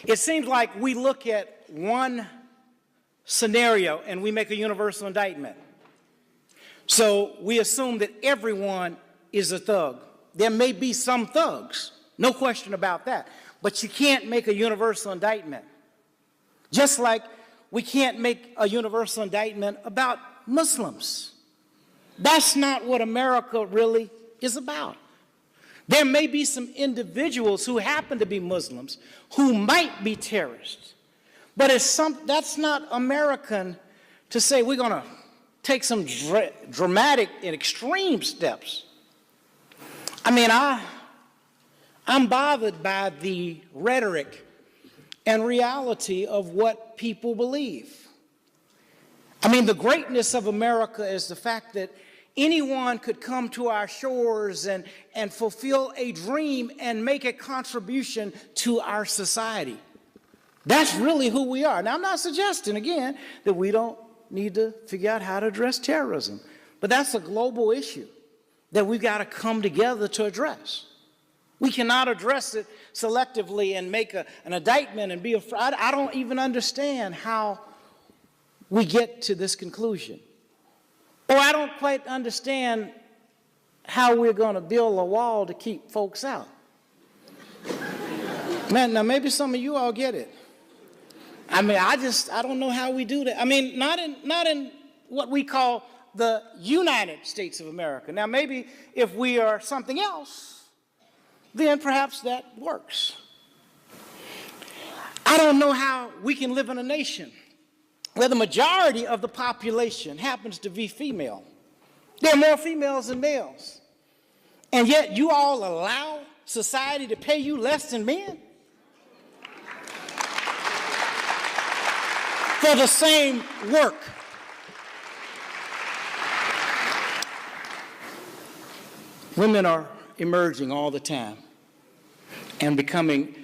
It seems like we look at one scenario and we make a universal indictment. So we assume that everyone is a thug. There may be some thugs, no question about that, but you can't make a universal indictment. Just like we can't make a universal indictment about Muslims. That's not what America really is about. There may be some individuals who happen to be Muslims who might be terrorists, but that's not American to say we're going to take some dramatic and extreme steps. I mean, I'm bothered by the rhetoric and reality of what people believe. I mean, the greatness of America is the fact that anyone could come to our shores and fulfill a dream and make a contribution to our society. That's really who we are. Now, I'm not suggesting, again, that we don't need to figure out how to address terrorism, but that's a global issue that we've got to come together to address. We cannot address it selectively and make an indictment and be afraid. I don't even understand how we get to this conclusion. Or I don't quite understand how we're going to build a wall to keep folks out. Man, now maybe some of you all get it. I mean, I don't know how we do that. I mean, not in what we call the United States of America. Now, maybe if we are something else, then perhaps that works. I don't know how we can live in a nation where the majority of the population happens to be female. There are more females than males. And yet you all allow society to pay you less than men for the same work. Women are emerging all the time and becoming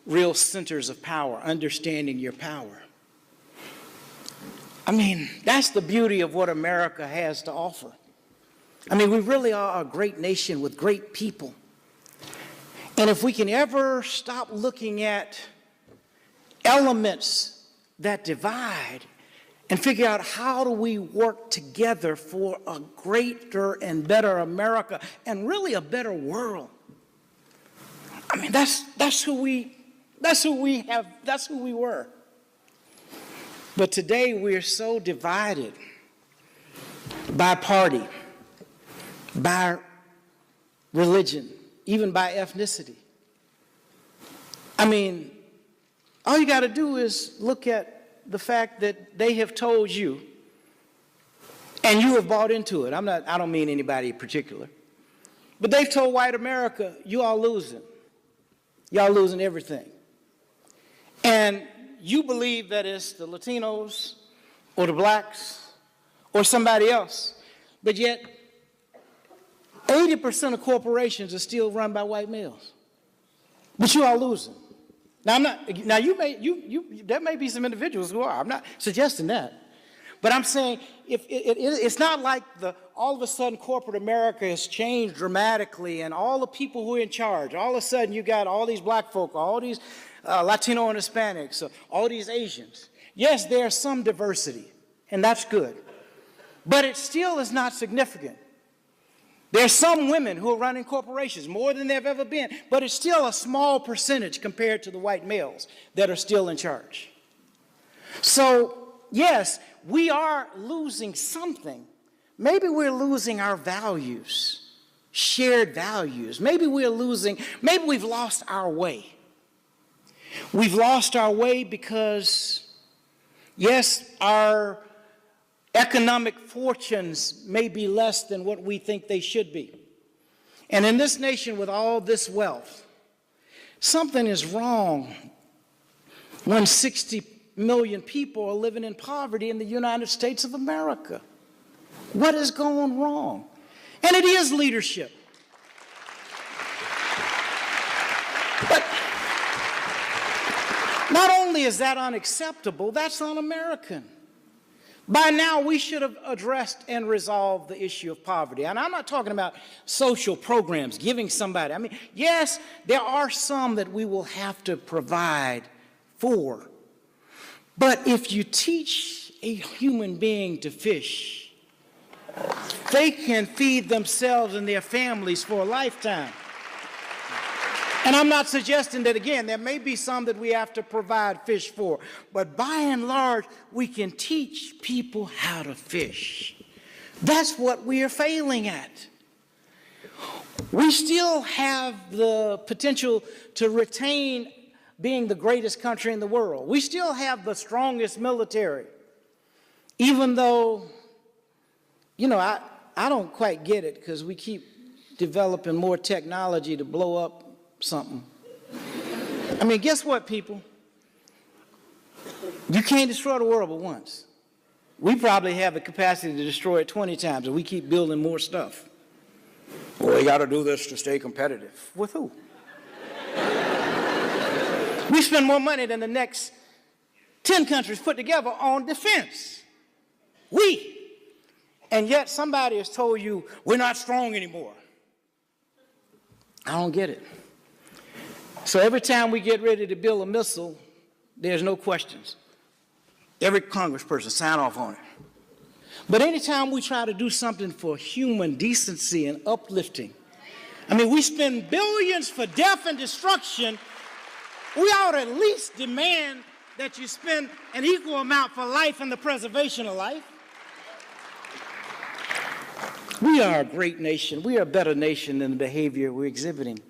real centers of power, understanding your power. I mean, that's the beauty of what America has to offer. I mean, we really are a great nation with great people. And if we can ever stop looking at elements that divide and figure out how do we work together for a greater and better America and really a better world. I mean, that's who we were. But today we're so divided by party, by religion, even by ethnicity. I mean, all you got to do is look at the fact that they have told you, and you have bought into it. I don't mean anybody in particular, but they've told white America, you all losing. Y'all losing everything. And you believe that it's the Latinos or the blacks or somebody else, but yet 80% of corporations are still run by white males. But you are losing. Now, there may be some individuals who are. I'm not suggesting that. But I'm saying it's not like all of a sudden corporate America has changed dramatically and all the people who are in charge, all of a sudden you got all these black folk, all these Latino and Hispanics, all these Asians. Yes, there's some diversity, and that's good. But it still is not significant. There's some women who are running corporations, more than there have ever been, but it's still a small percentage compared to the white males that are still in charge. So, yes, we are losing something. Maybe we're losing our values, shared values. Maybe we've lost our way. We've lost our way because, yes, our economic fortunes may be less than what we think they should be. And in this nation with all this wealth, something is wrong when 60 million people are living in poverty in the United States of America. What is going wrong? And it is leadership. But not only is that unacceptable, that's un-American. By now, we should have addressed and resolved the issue of poverty. And I'm not talking about social programs, giving somebody. I mean, yes, there are some that we will have to provide for. But if you teach a human being to fish, they can feed themselves and their families for a lifetime. And I'm not suggesting that, again, there may be some that we have to provide fish for, but by and large, we can teach people how to fish. That's what we are failing at. We still have the potential to retain being the greatest country in the world. We still have the strongest military, even though, I don't quite get it because we keep developing more technology to blow up something. I mean, guess what, people? You can't destroy the world but once. We probably have the capacity to destroy it 20 times, and we keep building more stuff. Well, we got to do this to stay competitive. With who? We spend more money than the next 10 countries put together on defense. And yet somebody has told you, we're not strong anymore. I don't get it. So every time we get ready to build a missile, there's no questions. Every congressperson sign off on it. But anytime we try to do something for human decency and uplifting, we spend billions for death and destruction, we ought to at least demand that you spend an equal amount for life and the preservation of life. We are a great nation. We are a better nation than the behavior we're exhibiting.